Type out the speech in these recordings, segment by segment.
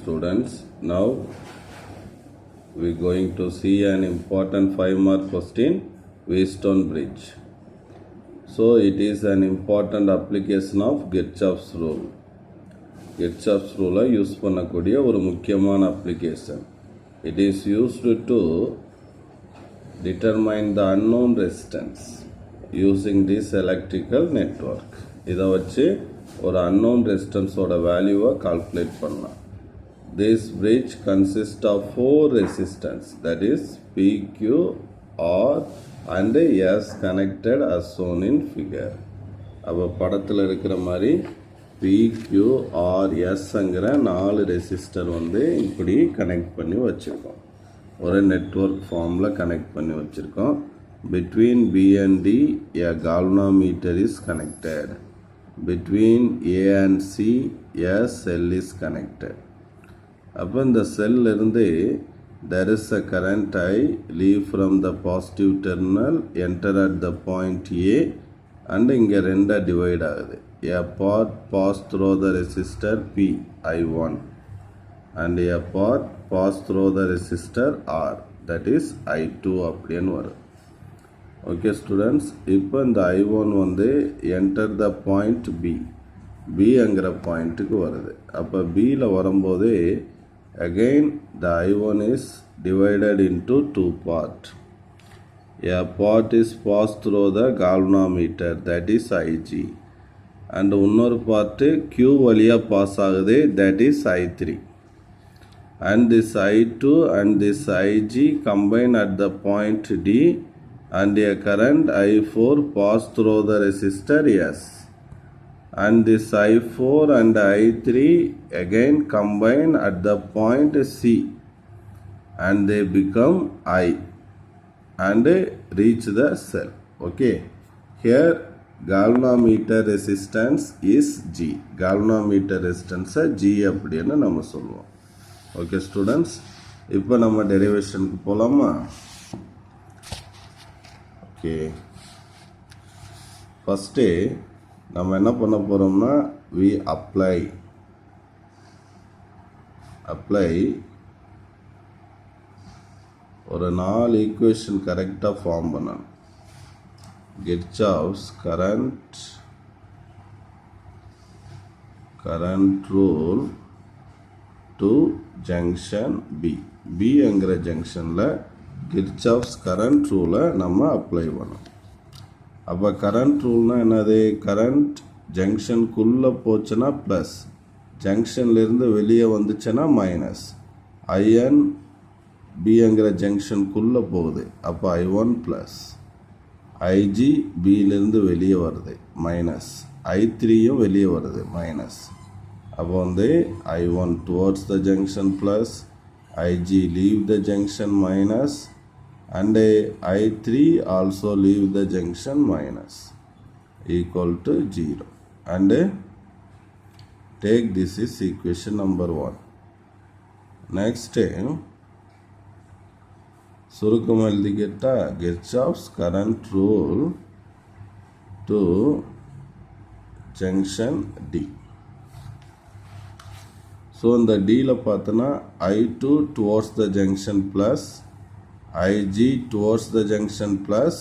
Students, now we are going to see an important 5-mark question, Wheatstone Bridge. So it is an important application of Kirchhoff's rule. Kirchhoff's rule use பண்ணக்கூடிய ஒரு முக்கியமான application. It is used to determine the unknown resistance using this electrical network. இதை வச்சு ஒரு unknown resistance ஓட வேல்யூவை calculate பண்ணலாம். This bridge consists of 4 resistance, that is P, Q, R and S connected as shown in figure. அப்போ படத்தில் இருக்கிற மாதிரி P, Q, R, Sங்கிற 4 ரெசிஸ்டர் இப்படி கனெக்ட் பண்ணி வச்சுருக்கோம். ஒரு நெட்வொர்க் ஃபார்மில் கனெக்ட் பண்ணி வச்சுருக்கோம். Between B and D, a galvanometer is connected. Between A and C, a cell is connected. அப்போ இந்த செல் இருந்து there is a current I leave from the positive terminal, enter at the point A and இங்கே ரெண்டா divide ஆகுது. A part pass through the resistor P, I1 and a part pass through the resistor R, that is I2 அப்படின்னு வரும். Okay students, இப்போ இந்த I1 enter the point B, B அங்கிற பாயிண்ட்டுக்கு வருது. அப்போ Bயில் வரும்போது again the I1 is divided into 2 parts. A part is passed through the galvanometer, that is IG, and இன்னொரு part Q வழியா பாஸ் ஆகுது, that is I3, and this I2 and this IG combine at the point D and a current I4 pass through the resistor S, and this I4 and I3 again combine at the point C and they become I and reach the cell. Okay, here galvanometer resistance is G. Galvanometer resistance G அப்படினு நம்ம சொல்லுவோம். Okay students, இப்போ நம்ம டெரிவேஷனுக்கு போலாமா? Okay, first நம்ம என்ன பண்ண போகிறோம்னா we apply ஒரு 4 ஈக்குவேஷன் கரெக்டாக ஃபார்ம் பண்ணணும். Kirchhoff's current rule to junction B. Bங்கிற ஜங்ஷனில் Kirchhoff's current ரூலை நம்ம அப்ளை பண்ணணும். அப்போ கரண்ட் ரூல்னா என்னது? கரண்ட் ஜங்ஷனுக்குள்ளே போச்சுன்னா ப்ளஸ், ஜங்ஷன்லேருந்து வெளியே வந்துச்சுன்னா மைனஸ். ஐஎன் பிங்கிற ஜங்ஷனுக்குள்ளே போகுது, அப்போ I1 ப்ளஸ், ஐஜி பியிலேருந்து வெளியே வருது மைனஸ், I3யும் வெளியே வருது மைனஸ். அப்போ I1 towards the junction plus, IG leave the junction minus, and I3 also leave the junction minus, equal to 0, and take this is equation number 1. Next சுருக்கம் எழுதிக்கிட்டா Kirchhoff's current rule to junction D. So இந்த Dயில் பார்த்தோன்னா I2 towards the junction plus, IG towards the junction plus,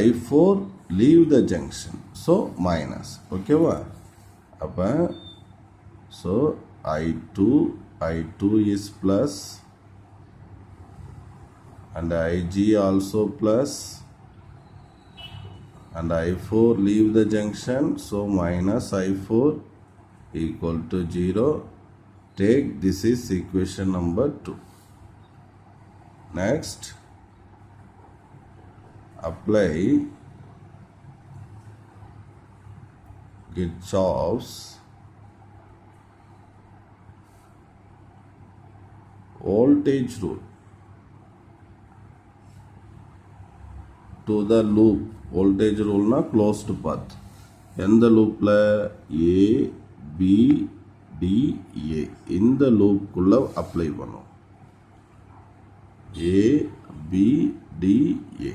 I4 leave the junction, so minus. Okay va? அப்போ so I2 is plus and IG also plus and I4 leave the junction, so minus I4 equal to 0. Take this is equation number 2. Next, apply Kirchhoff's voltage rule to the loop. Voltage rule na closed path. எந்த லூப்பில்? A, B, D, A. இந்த லூப்புக்குள்ள apply பண்ணும். A, B, D, A.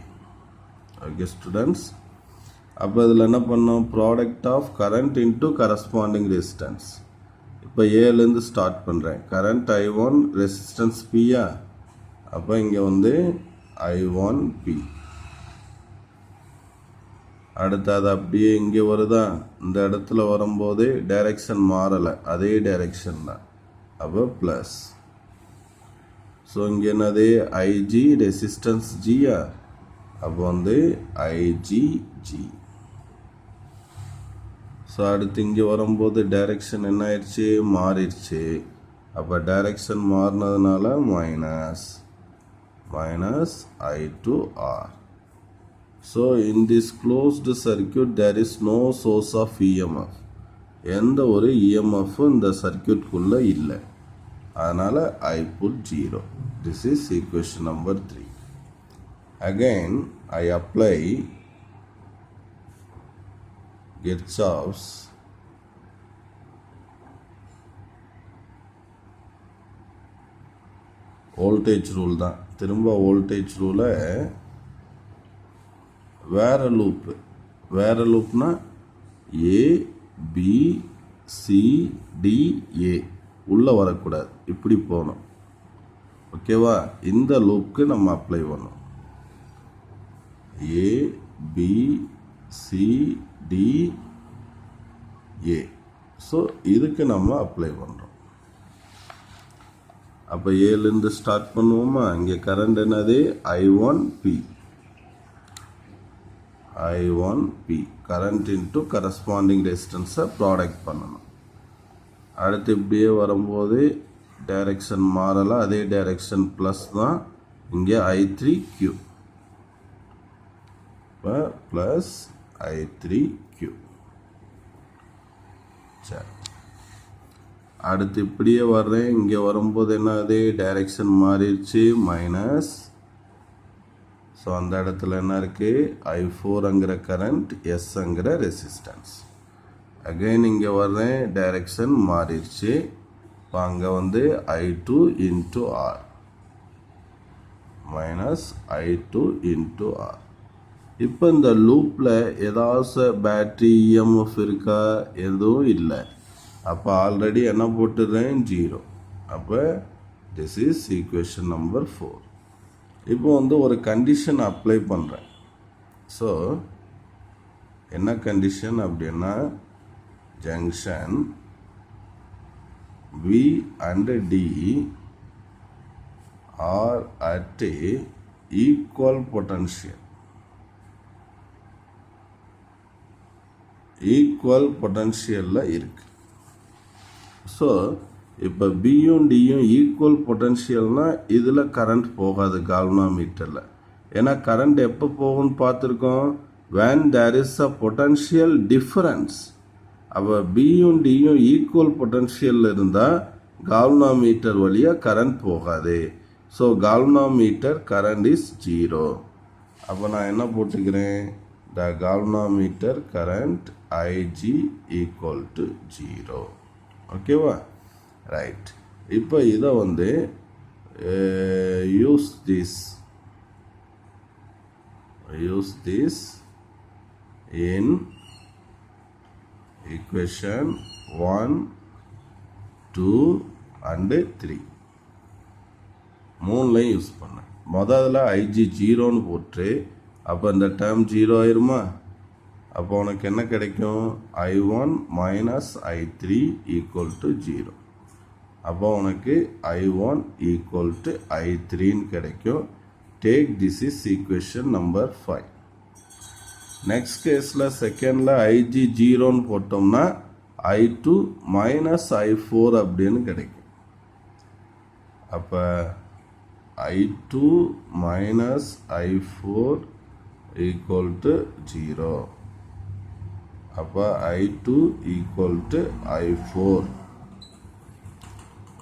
Okay students, அப்போ இதில் என்ன பண்ணோம்? Product of current into corresponding resistance. இப்போ ஏலேருந்து ஸ்டார்ட் பண்ணுறேன். கரண்ட் I1 ரெசிஸ்டன்ஸ் பியா, அப்போ இங்கே வந்து I1P. அடுத்து அது அப்படியே இங்கே வருதா, இந்த இடத்துல வரும்போது டைரெக்ஷன் மாறலை, அதே டைரெக்ஷன் தான், அப்போ ப்ளஸ். ஸோ இங்கே என்னது IG ரெசிஸ்டன்ஸ் ஜியா, அப்போ வந்து IGG. ஸோ அடுத்து இங்கே வரும்போது டைரெக்ஷன் என்ன ஆயிடுச்சு, மாறிடுச்சு. அப்போ டைரெக்ஷன் மாறினதுனால minus I2R. So in this closed circuit there is no source of EMF. எந்த ஒரு EMF இந்த சர்க்கியூட்குள்ளே இல்லை, அதனால் I put 0. This is equation number 3. Again I apply Kirchhoff's voltage rule தான். திரும்ப வோல்டேஜ் ரூலை வேறு லூப்னா ABCDA உள்ளே வரக்கூடாது, இப்படி போகணும். ஓகேவா? இந்த லூப்புக்கு நம்ம அப்ளை பண்ணோம். ABCDA. ஸோ இதுக்கு நம்ம அப்ளை பண்ணுறோம். அப்போ ஏலேருந்து ஸ்டார்ட் பண்ணுவோமா? இங்கே கரண்ட் என்னது I1P. கரண்ட் இன்ட்டு கரஸ்பாண்டிங் ரெசிஸ்டன்ஸை ப்ராடக்ட் பண்ணணும். அடுத்து இப்படியே வரும்போது டைரெக்ஷன் மாறலை, அதே டைரெக்ஷன் ப்ளஸ் தான். இங்கே I3Q, இப்போ ப்ளஸ் I3Q. சரி, அடுத்து இப்படியே வர்றேன். இங்கே வரும்போது என்னது டைரெக்ஷன் மாறிடுச்சு, மைனஸ். ஸோ அந்த இடத்துல என்ன இருக்குது, I4ங்கிற கரண்ட், Sங்கிற ரெசிஸ்டன்ஸ். அகைன் இங்கே வர்றேன், டைரெக்ஷன் மாறிடுச்சு. இப்போ அங்கே வந்து I2 into R minus I2 into R. இப்போ இந்த லூப்பில் ஏதாவது பேட்ரி EMF இருக்கா? எதுவும் இல்லை. அப்போ ஆல்ரெடி என்ன போட்டுடுறேன், 0. அப்போ திஸ் இஸ் ஈக்குவேஷன் நம்பர் 4. இப்போ வந்து ஒரு கண்டிஷன் அப்ளை பண்ணுறேன். ஸோ என்ன கண்டிஷன் அப்படின்னா, junction V and D are at a equal potential. Equal பொட்டன்ஷியலில் இருக்கு. ஸோ இப்போ பியும் டியும் ஈக்குவல் பொட்டன்ஷியல்னா இதில் கரண்ட் போகாது கால்வனோமீட்டரில். ஏன்னா கரண்ட் எப்போ போகும்னு பார்த்துருக்கோம், when there is a potential difference. அப்போ பியும் டியும் ஈக்குவல் பொட்டன்ஷியலில் இருந்தால் கால்வனோமீட்டர் வழியாக கரண்ட் போகாது. So galvanometer current is 0. அப்போ நான் என்ன போட்டுக்கிறேன், the galvanometer current IG equal to 0. ஓகேவா? ரைட். இப்போ இதை வந்து use this in equation 1, 2 and 3 மூணுலையும் யூஸ் பண்ணேன். முதல்ல IG 0ன்னு போட்டு, அப்போ இந்த டேர்ம் 0 ஆயிருமா? அப்போ உனக்கு என்ன கிடைக்கும், I1 minus I3 equal to 0. அப்போ உனக்கு I1 ஈக்குவல் டு I3ன்னு கிடைக்கும். Take this is equation number 5. Next கேஸில் செகண்டில் IG 0ன்னு போட்டோம்னா I2 மைனஸ் I4 அப்படின்னு கிடைக்கும். அப்போ I2 minus I4 equal to 0. அப்போ I2 equal to I4.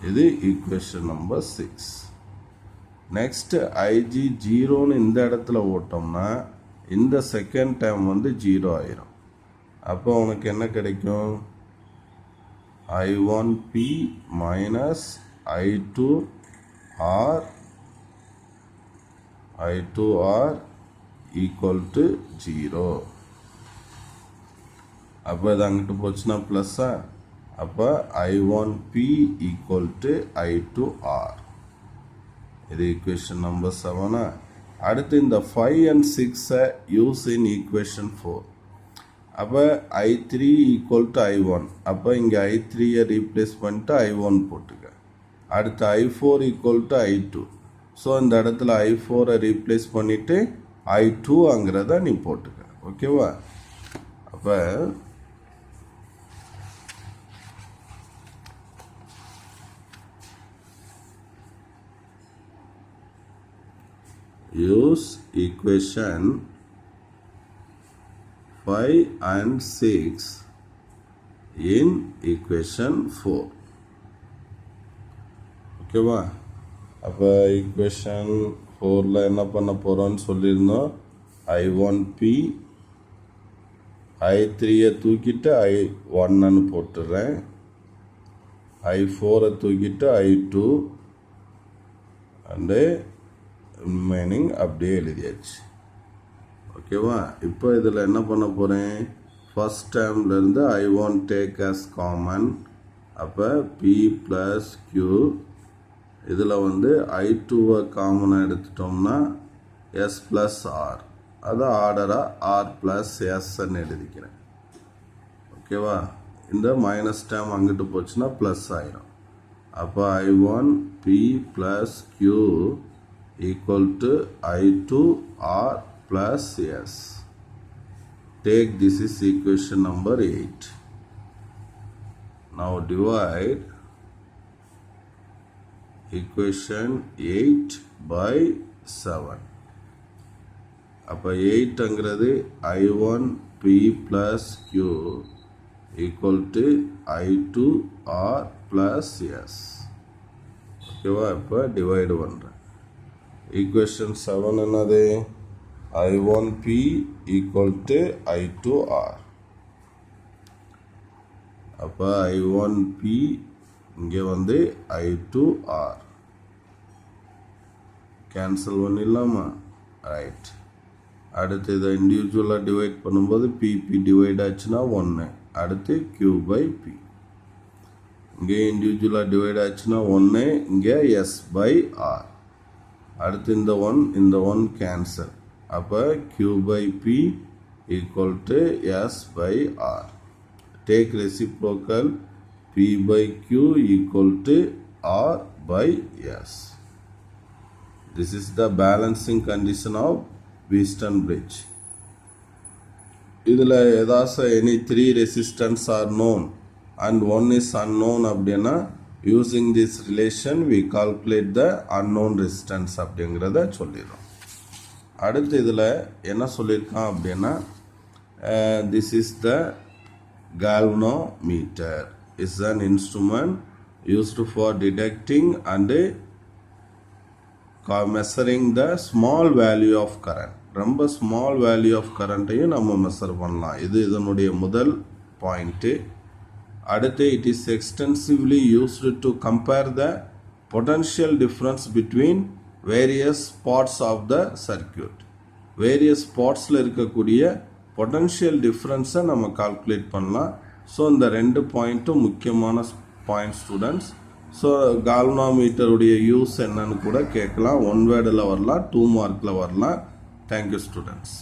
இது ஈக்குவேஷன் நம்பர் 6. நெக்ஸ்ட் IG 0ன்னு இந்த இடத்துல ஓட்டோம்னா இந்த செகண்ட் டேர்ம் வந்து 0 ஆயிரும். அப்போ உனக்கு என்ன கிடைக்கும், I1P minus I2R equal to 0. அப்போ இது அங்கிட்டு போச்சுன்னா ப்ளஸ்ஸா, அப்போ I1P equal to I2R. இது ஈக்குவேஷன் நம்பர் 7. அடுத்து இந்த 5 and 6 யூஸ் இன் ஈக்குவேஷன் 4. அப்போ I3 equal to I1. அப்போ இங்கே I3 ரீப்ளேஸ் பண்ணிட்டு I1 போட்டுக்க. அடுத்து I4 equal to I2. So இந்த இடத்துல I4 ரீப்ளேஸ் பண்ணிவிட்டு I2ங்கிறத நீ போட்டுக்க. ஓகேவா? அப்போ use equation 5 and 6 in equation 4. ஓகேவா? அப்போ ஈக்குவேஷன் 4ல் என்ன பண்ண போகிறோன்னு சொல்லியிருந்தோம். I1P I3 தூக்கிட்டு I1ன்னு போட்டுடுறேன். I4 தூக்கிட்டு I2 அண்டு ரிமைனிங் அப்படியே எழுதியாச்சு. ஓகேவா? இப்போ இதில் என்ன பண்ண போகிறேன், ஃபஸ்ட் டேர்ம்லேருந்து I1 டேக் as காமன். அப்போ P + Q. இதில் வந்து I2 காமனாக எடுத்துட்டோம்னா S + R. அதை ஆர்டராக R + Sன்னு எழுதிக்கிறேன். ஓகேவா? இந்த மைனஸ் டேர்ம் அங்கிட்டு போச்சுன்னா ப்ளஸ் ஆயிரும். அப்போ I1P + Q equal to I2R plus S. Take this is equation number 8. Now divide equation 8 by 7. அப்போ 8ங்கிறது I1P plus Q equal to I2R plus S. ஓகேவா? இப்போ டிவைடு பண்ணுறேன். ஈக்குவேஷன் 7 என்னது, I1P equal to I2R. அப்போ I1P இங்கே வந்து I2R cancel பண்ணிடலாமா? Right. அடுத்து இதை இண்டிவிஜுவலாக டிவைட் பண்ணும்போது PP டிவைட் ஆச்சுன்னா 1. அடுத்து Q/P. இங்கே இண்டிவிஜுவலாக டிவைட் ஆச்சுன்னா 1. இங்கே S/R. அடுத்து இந்த 1 கேன்சல். அப்போ Q/P equal to S/R. Take reciprocal P/Q equal to R/S. This is the balancing condition of Wheatstone bridge. இதில் ஏதாச்சும் any 3 resistance are known and 1 is unknown அப்படின்னா using this relation we calculate the unknown resistance அப்படிங்கிறத சொல்லிடுறோம். அடுத்து இதில் என்ன சொல்லியிருக்கான் அப்படின்னா this is the galvanometer is an instrument used for detecting and measuring the small value of current. ரொம்ப small value of கரண்ட்டையும் நம்ம மெஷர் பண்ணலாம். இது இதனுடைய முதல் பாயிண்ட்டு. அடுத்து it is extensively used to compare the potential difference between various parts of the circuit. Various பார்ட்ஸில் இருக்கக்கூடிய potential டிஃப்ரென்ஸை நம்ம கால்குலேட் பண்ணலாம். ஸோ இந்த 2 பாயிண்ட்டும் முக்கியமான பாயிண்ட் ஸ்டூடெண்ட்ஸ். ஸோ கால்வனோமீட்டருடைய யூஸ் என்னன்னு கூட கேட்கலாம். 1 வேர்டில் வரலாம், 2 மார்க்கில் வரலாம். Thank you students.